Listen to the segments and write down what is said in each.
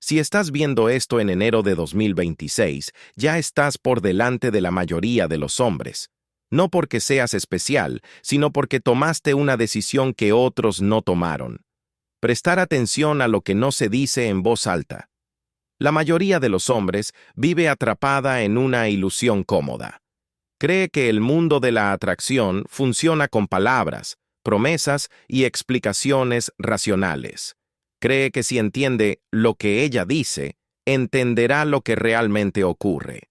Si estás viendo esto en enero de 2026, ya estás por delante de la mayoría de los hombres. No porque seas especial, sino porque tomaste una decisión que otros no tomaron. Prestar atención a lo que no se dice en voz alta. La mayoría de los hombres vive atrapada en una ilusión cómoda. Cree que el mundo de la atracción funciona con palabras, promesas y explicaciones racionales. Cree que si entiende lo que ella dice, entenderá lo que realmente ocurre.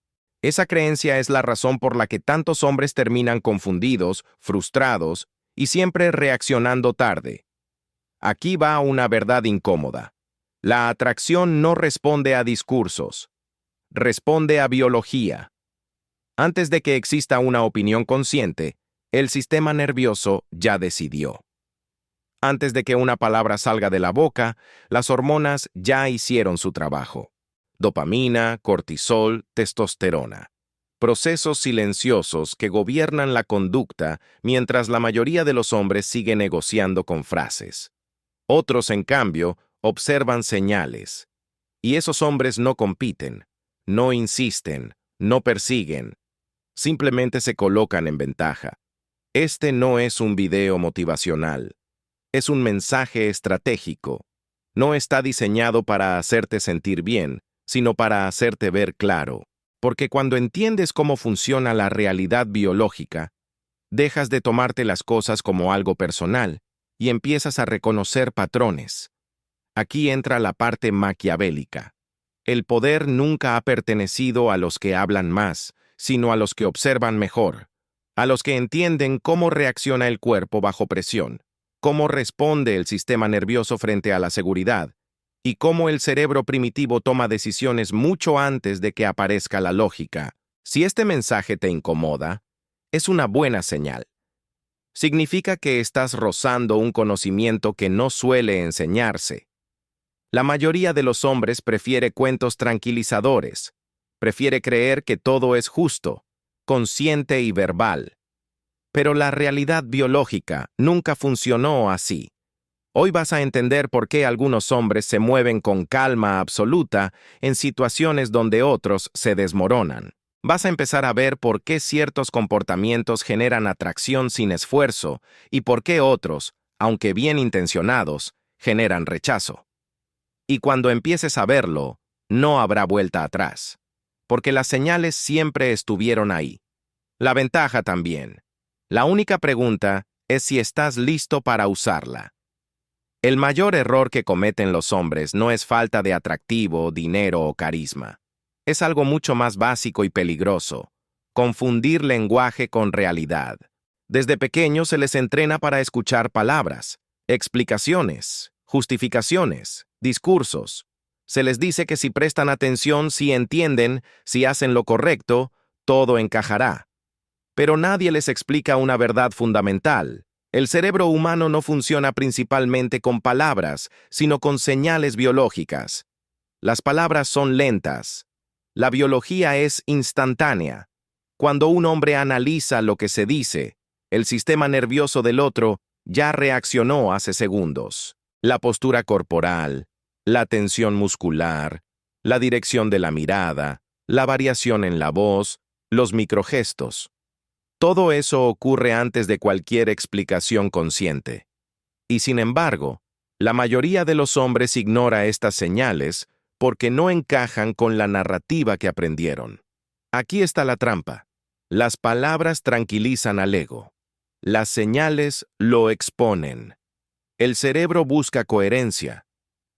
Esa creencia es la razón por la que tantos hombres terminan confundidos, frustrados y siempre reaccionando tarde. Aquí va una verdad incómoda. La atracción no responde a discursos, responde a biología. Antes de que exista una opinión consciente, el sistema nervioso ya decidió. Antes de que una palabra salga de la boca, las hormonas ya hicieron su trabajo. Dopamina, cortisol, testosterona. Procesos silenciosos que gobiernan la conducta mientras la mayoría de los hombres sigue negociando con frases. Otros, en cambio, observan señales. Y esos hombres no compiten, no insisten, no persiguen. Simplemente se colocan en ventaja. Este no es un video motivacional. Es un mensaje estratégico. No está diseñado para hacerte sentir bien, sino para hacerte ver claro. Porque cuando entiendes cómo funciona la realidad biológica, dejas de tomarte las cosas como algo personal y empiezas a reconocer patrones. Aquí entra la parte maquiavélica. El poder nunca ha pertenecido a los que hablan más, sino a los que observan mejor, a los que entienden cómo reacciona el cuerpo bajo presión, cómo responde el sistema nervioso frente a la seguridad, y cómo el cerebro primitivo toma decisiones mucho antes de que aparezca la lógica. Si este mensaje te incomoda, es una buena señal. Significa que estás rozando un conocimiento que no suele enseñarse. La mayoría de los hombres prefiere cuentos tranquilizadores, prefiere creer que todo es justo, consciente y verbal. Pero la realidad biológica nunca funcionó así. Hoy vas a entender por qué algunos hombres se mueven con calma absoluta en situaciones donde otros se desmoronan. Vas a empezar a ver por qué ciertos comportamientos generan atracción sin esfuerzo y por qué otros, aunque bien intencionados, generan rechazo. Y cuando empieces a verlo, no habrá vuelta atrás, porque las señales siempre estuvieron ahí. La ventaja también. La única pregunta es si estás listo para usarla. El mayor error que cometen los hombres no es falta de atractivo, dinero o carisma. Es algo mucho más básico y peligroso: confundir lenguaje con realidad. Desde pequeños se les entrena para escuchar palabras, explicaciones, justificaciones, discursos. Se les dice que si prestan atención, si entienden, si hacen lo correcto, todo encajará. Pero nadie les explica una verdad fundamental. El cerebro humano no funciona principalmente con palabras, sino con señales biológicas. Las palabras son lentas. La biología es instantánea. Cuando un hombre analiza lo que se dice, el sistema nervioso del otro ya reaccionó hace segundos. La postura corporal, la tensión muscular, la dirección de la mirada, la variación en la voz, los microgestos. Todo eso ocurre antes de cualquier explicación consciente. Y sin embargo, la mayoría de los hombres ignora estas señales porque no encajan con la narrativa que aprendieron. Aquí está la trampa. Las palabras tranquilizan al ego. Las señales lo exponen. El cerebro busca coherencia,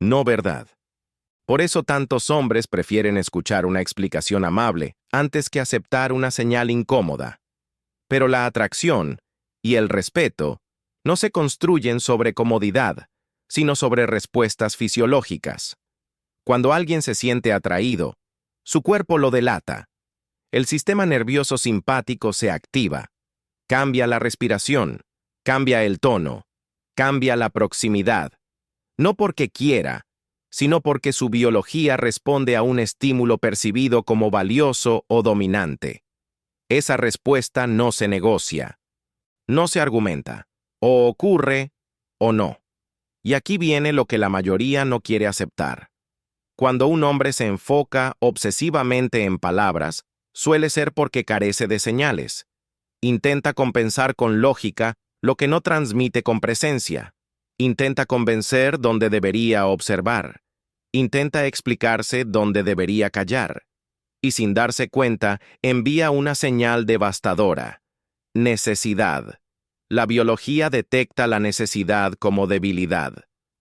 no verdad. Por eso tantos hombres prefieren escuchar una explicación amable antes que aceptar una señal incómoda. Pero la atracción y el respeto no se construyen sobre comodidad, sino sobre respuestas fisiológicas. Cuando alguien se siente atraído, su cuerpo lo delata. El sistema nervioso simpático se activa, cambia la respiración, cambia el tono, cambia la proximidad. No porque quiera, sino porque su biología responde a un estímulo percibido como valioso o dominante. Esa respuesta no se negocia, no se argumenta, o ocurre o no. Y aquí viene lo que la mayoría no quiere aceptar. Cuando un hombre se enfoca obsesivamente en palabras, suele ser porque carece de señales. Intenta compensar con lógica lo que no transmite con presencia. Intenta convencer donde debería observar. Intenta explicarse donde debería callar. Y sin darse cuenta, envía una señal devastadora. Necesidad. La biología detecta la necesidad como debilidad.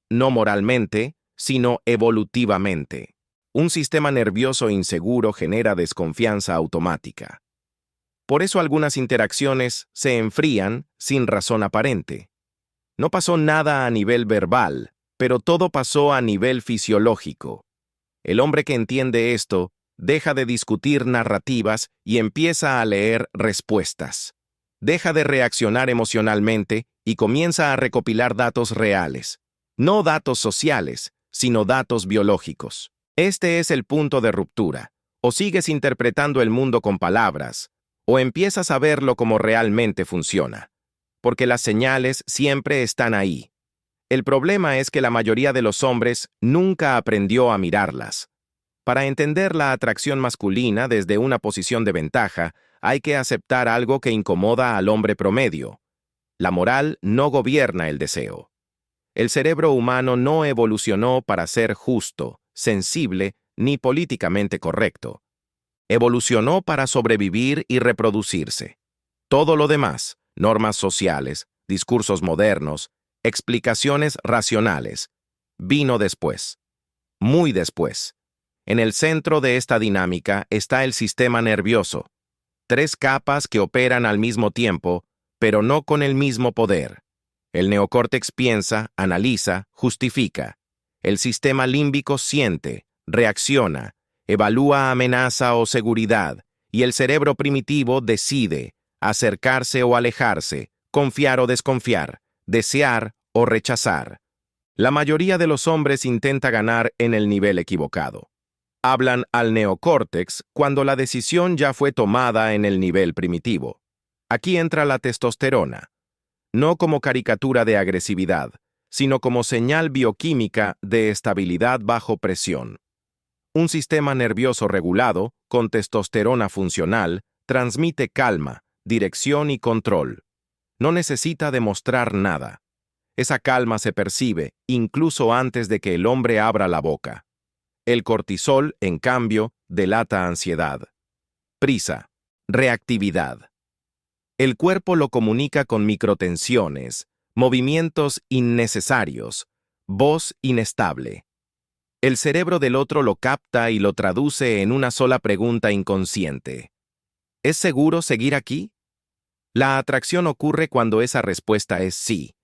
No moralmente, sino evolutivamente. Un sistema nervioso inseguro genera desconfianza automática. Por eso algunas interacciones se enfrían sin razón aparente. No pasó nada a nivel verbal, pero todo pasó a nivel fisiológico. El hombre que entiende esto deja de discutir narrativas y empieza a leer respuestas. Deja de reaccionar emocionalmente y comienza a recopilar datos reales. No datos sociales, sino datos biológicos. Este es el punto de ruptura. O sigues interpretando el mundo con palabras, o empiezas a verlo como realmente funciona. Porque las señales siempre están ahí. El problema es que la mayoría de los hombres nunca aprendió a mirarlas. Para entender la atracción masculina desde una posición de ventaja, hay que aceptar algo que incomoda al hombre promedio. La moral no gobierna el deseo. El cerebro humano no evolucionó para ser justo, sensible ni políticamente correcto. Evolucionó para sobrevivir y reproducirse. Todo lo demás, normas sociales, discursos modernos, explicaciones racionales, vino después. Muy después. En el centro de esta dinámica está el sistema nervioso. 3 capas que operan al mismo tiempo, pero no con el mismo poder. El neocórtex piensa, analiza, justifica. El sistema límbico siente, reacciona, evalúa amenaza o seguridad, y el cerebro primitivo decide, acercarse o alejarse, confiar o desconfiar, desear o rechazar. La mayoría de los hombres intenta ganar en el nivel equivocado. Hablan al neocórtex cuando la decisión ya fue tomada en el nivel primitivo. Aquí entra la testosterona, no como caricatura de agresividad, sino como señal bioquímica de estabilidad bajo presión. Un sistema nervioso regulado, con testosterona funcional, transmite calma, dirección y control. No necesita demostrar nada. Esa calma se percibe incluso antes de que el hombre abra la boca. El cortisol, en cambio, delata ansiedad. Prisa. Reactividad. El cuerpo lo comunica con microtensiones, movimientos innecesarios, voz inestable. El cerebro del otro lo capta y lo traduce en una sola pregunta inconsciente. ¿Es seguro seguir aquí? La atracción ocurre cuando esa respuesta es sí.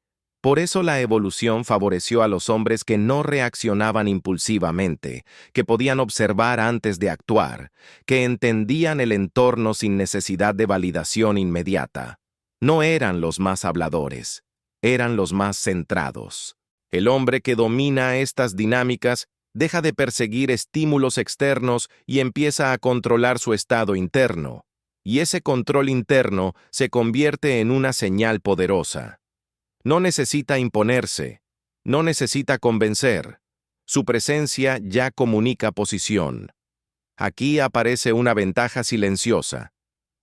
Por eso la evolución favoreció a los hombres que no reaccionaban impulsivamente, que podían observar antes de actuar, que entendían el entorno sin necesidad de validación inmediata. No eran los más habladores, eran los más centrados. El hombre que domina estas dinámicas deja de perseguir estímulos externos y empieza a controlar su estado interno. Y ese control interno se convierte en una señal poderosa. No necesita imponerse, no necesita convencer. Su presencia ya comunica posición. Aquí aparece una ventaja silenciosa.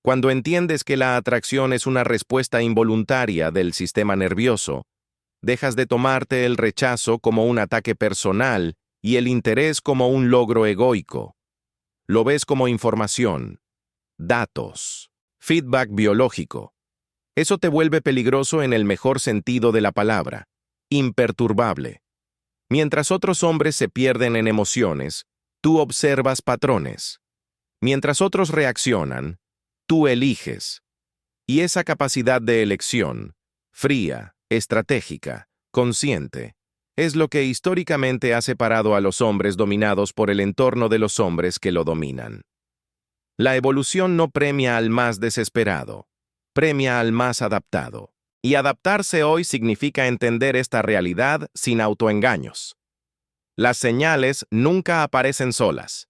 Cuando entiendes que la atracción es una respuesta involuntaria del sistema nervioso, dejas de tomarte el rechazo como un ataque personal y el interés como un logro egoico. Lo ves como información, datos, feedback biológico. Eso te vuelve peligroso en el mejor sentido de la palabra, imperturbable. Mientras otros hombres se pierden en emociones, tú observas patrones. Mientras otros reaccionan, tú eliges. Y esa capacidad de elección, fría, estratégica, consciente, es lo que históricamente ha separado a los hombres dominados por el entorno de los hombres que lo dominan. La evolución no premia al más desesperado. Premia al más adaptado. Y adaptarse hoy significa entender esta realidad sin autoengaños. Las señales nunca aparecen solas.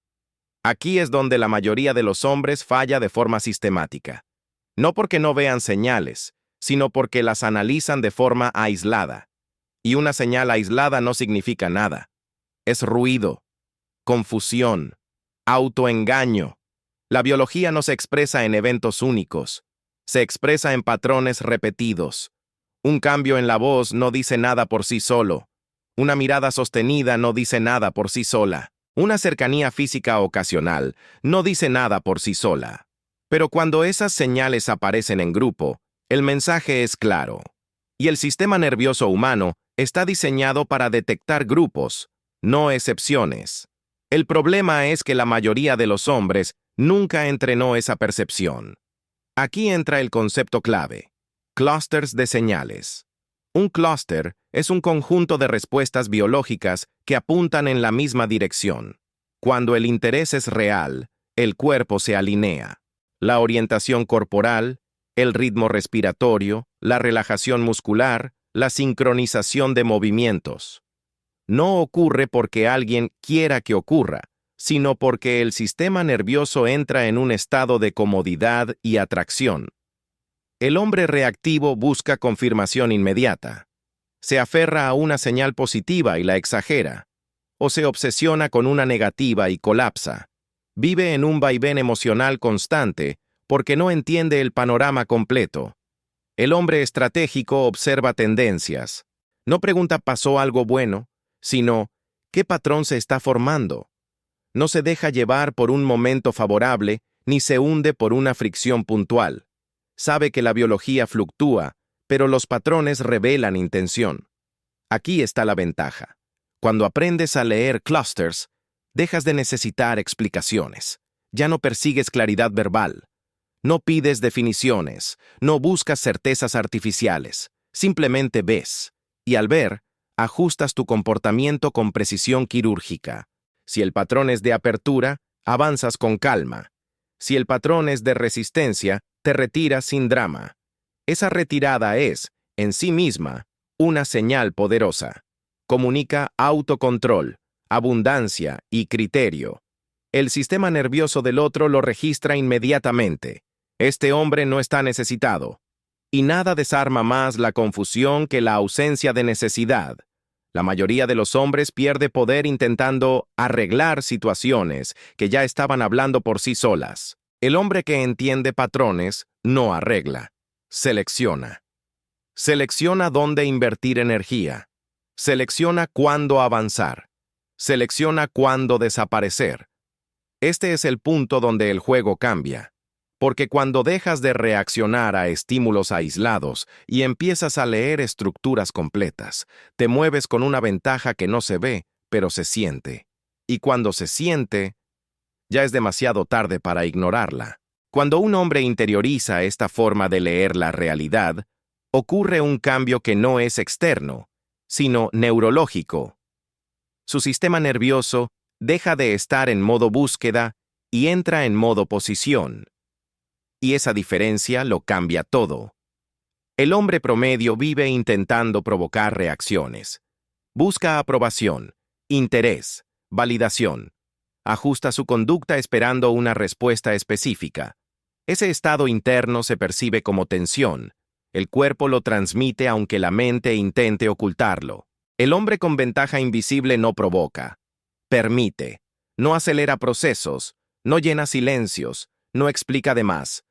Aquí es donde la mayoría de los hombres falla de forma sistemática. No porque no vean señales, sino porque las analizan de forma aislada. Y una señal aislada no significa nada. Es ruido. confusión, autoengaño. La biología no se expresa en eventos únicos, se expresa en patrones repetidos. Un cambio en la voz no dice nada por sí solo. Una mirada sostenida no dice nada por sí sola. Una cercanía física ocasional no dice nada por sí sola. Pero cuando esas señales aparecen en grupo, el mensaje es claro. Y el sistema nervioso humano está diseñado para detectar grupos, no excepciones. El problema es que la mayoría de los hombres nunca entrenó esa percepción. Aquí entra el concepto clave: clústeres de señales. Un clúster es un conjunto de respuestas biológicas que apuntan en la misma dirección. Cuando el interés es real, el cuerpo se alinea. La orientación corporal, el ritmo respiratorio, la relajación muscular, la sincronización de movimientos. No ocurre porque alguien quiera que ocurra, sino porque el sistema nervioso entra en un estado de comodidad y atracción. El hombre reactivo busca confirmación inmediata. Se aferra a una señal positiva y la exagera, o se obsesiona con una negativa y colapsa. Vive en un vaivén emocional constante porque no entiende el panorama completo. El hombre estratégico observa tendencias. No pregunta ¿pasó algo bueno?, sino ¿qué patrón se está formando? No se deja llevar por un momento favorable ni se hunde por una fricción puntual. Sabe que la biología fluctúa, pero los patrones revelan intención. Aquí está la ventaja. Cuando aprendes a leer clústeres, dejas de necesitar explicaciones. Ya no persigues claridad verbal. No pides definiciones, no buscas certezas artificiales. Simplemente ves. Y al ver, ajustas tu comportamiento con precisión quirúrgica. Si el patrón es de apertura, avanzas con calma. Si el patrón es de resistencia, te retiras sin drama. Esa retirada es, en sí misma, una señal poderosa. Comunica autocontrol, abundancia y criterio. El sistema nervioso del otro lo registra inmediatamente. Este hombre no está necesitado. Y nada desarma más la confusión que la ausencia de necesidad. La mayoría de los hombres pierde poder intentando arreglar situaciones que ya estaban hablando por sí solas. El hombre que entiende patrones no arregla, selecciona. Selecciona dónde invertir energía. Selecciona cuándo avanzar. Selecciona cuándo desaparecer. Este es el punto donde el juego cambia. Porque cuando dejas de reaccionar a estímulos aislados y empiezas a leer estructuras completas, te mueves con una ventaja que no se ve, pero se siente. Y cuando se siente, ya es demasiado tarde para ignorarla. Cuando un hombre interioriza esta forma de leer la realidad, ocurre un cambio que no es externo, sino neurológico. Su sistema nervioso deja de estar en modo búsqueda y entra en modo posición. Y esa diferencia lo cambia todo. El hombre promedio vive intentando provocar reacciones. Busca aprobación, interés, validación. Ajusta su conducta esperando una respuesta específica. Ese estado interno se percibe como tensión. El cuerpo lo transmite aunque la mente intente ocultarlo. El hombre con ventaja invisible no provoca. Permite. No acelera procesos. No llena silencios. No explica de más.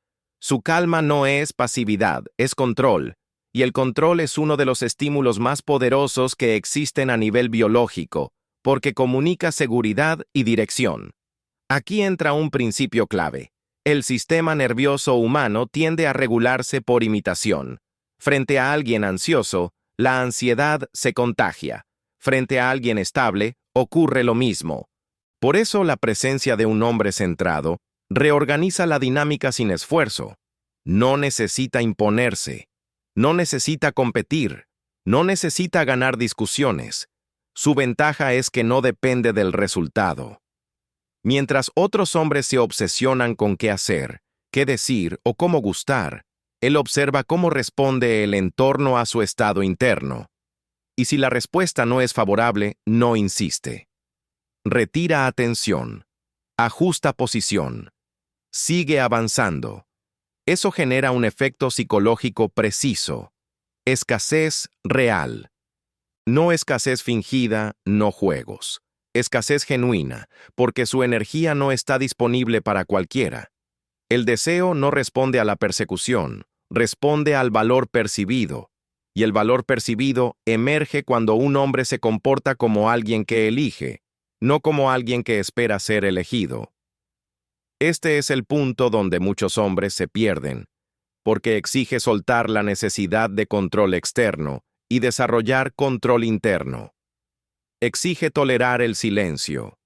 Su calma no es pasividad, es control. Y el control es uno de los estímulos más poderosos que existen a nivel biológico, porque comunica seguridad y dirección. Aquí entra un principio clave. El sistema nervioso humano tiende a regularse por imitación. Frente a alguien ansioso, la ansiedad se contagia. Frente a alguien estable, ocurre lo mismo. Por eso la presencia de un hombre centrado reorganiza la dinámica sin esfuerzo. No necesita imponerse. No necesita competir. No necesita ganar discusiones. Su ventaja es que no depende del resultado. Mientras otros hombres se obsesionan con qué hacer, qué decir o cómo gustar, él observa cómo responde el entorno a su estado interno. Y si la respuesta no es favorable, no insiste. Retira atención. Ajusta posición. Sigue avanzando. Eso genera un efecto psicológico preciso. Escasez real. No escasez fingida, no juegos. Escasez genuina, porque su energía no está disponible para cualquiera. El deseo no responde a la persecución, responde al valor percibido. Y el valor percibido emerge cuando un hombre se comporta como alguien que elige, no como alguien que espera ser elegido. Este es el punto donde muchos hombres se pierden, porque exige soltar la necesidad de control externo y desarrollar control interno. Exige tolerar el silencio.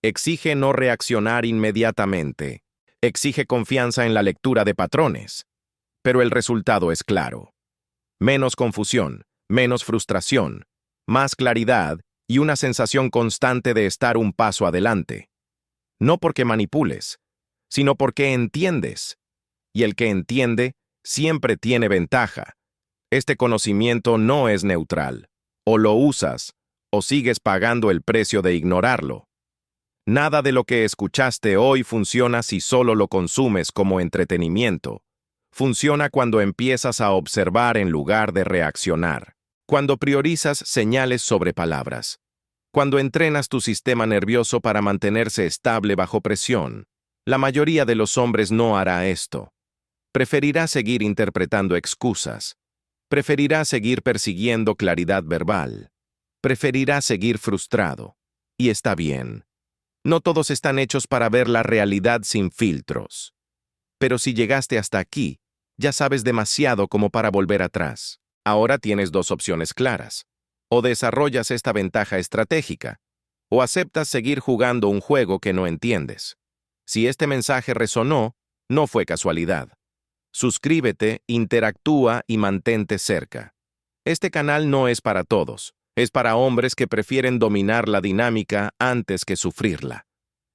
Exige no reaccionar inmediatamente. Exige confianza en la lectura de patrones. Pero el resultado es claro. Menos confusión, menos frustración, más claridad y una sensación constante de estar un paso adelante. No porque manipules, sino porque entiendes. Y el que entiende siempre tiene ventaja. Este conocimiento no es neutral. O lo usas, o sigues pagando el precio de ignorarlo. Nada de lo que escuchaste hoy funciona si solo lo consumes como entretenimiento. Funciona cuando empiezas a observar en lugar de reaccionar. Cuando priorizas señales sobre palabras. Cuando entrenas tu sistema nervioso para mantenerse estable bajo presión. La mayoría de los hombres no hará esto. Preferirá seguir interpretando excusas. Preferirá seguir persiguiendo claridad verbal. Preferirá seguir frustrado. Y está bien. No todos están hechos para ver la realidad sin filtros. Pero si llegaste hasta aquí, ya sabes demasiado como para volver atrás. Ahora tienes dos opciones claras. O desarrollas esta ventaja estratégica, o aceptas seguir jugando un juego que no entiendes. Si este mensaje resonó, no fue casualidad. Suscríbete, interactúa y mantente cerca. Este canal no es para todos. Es para hombres que prefieren dominar la dinámica antes que sufrirla.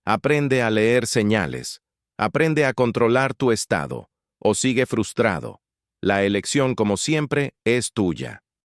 Aprende a leer señales. Aprende a controlar tu estado. O sigue frustrado. La elección, como siempre, es tuya.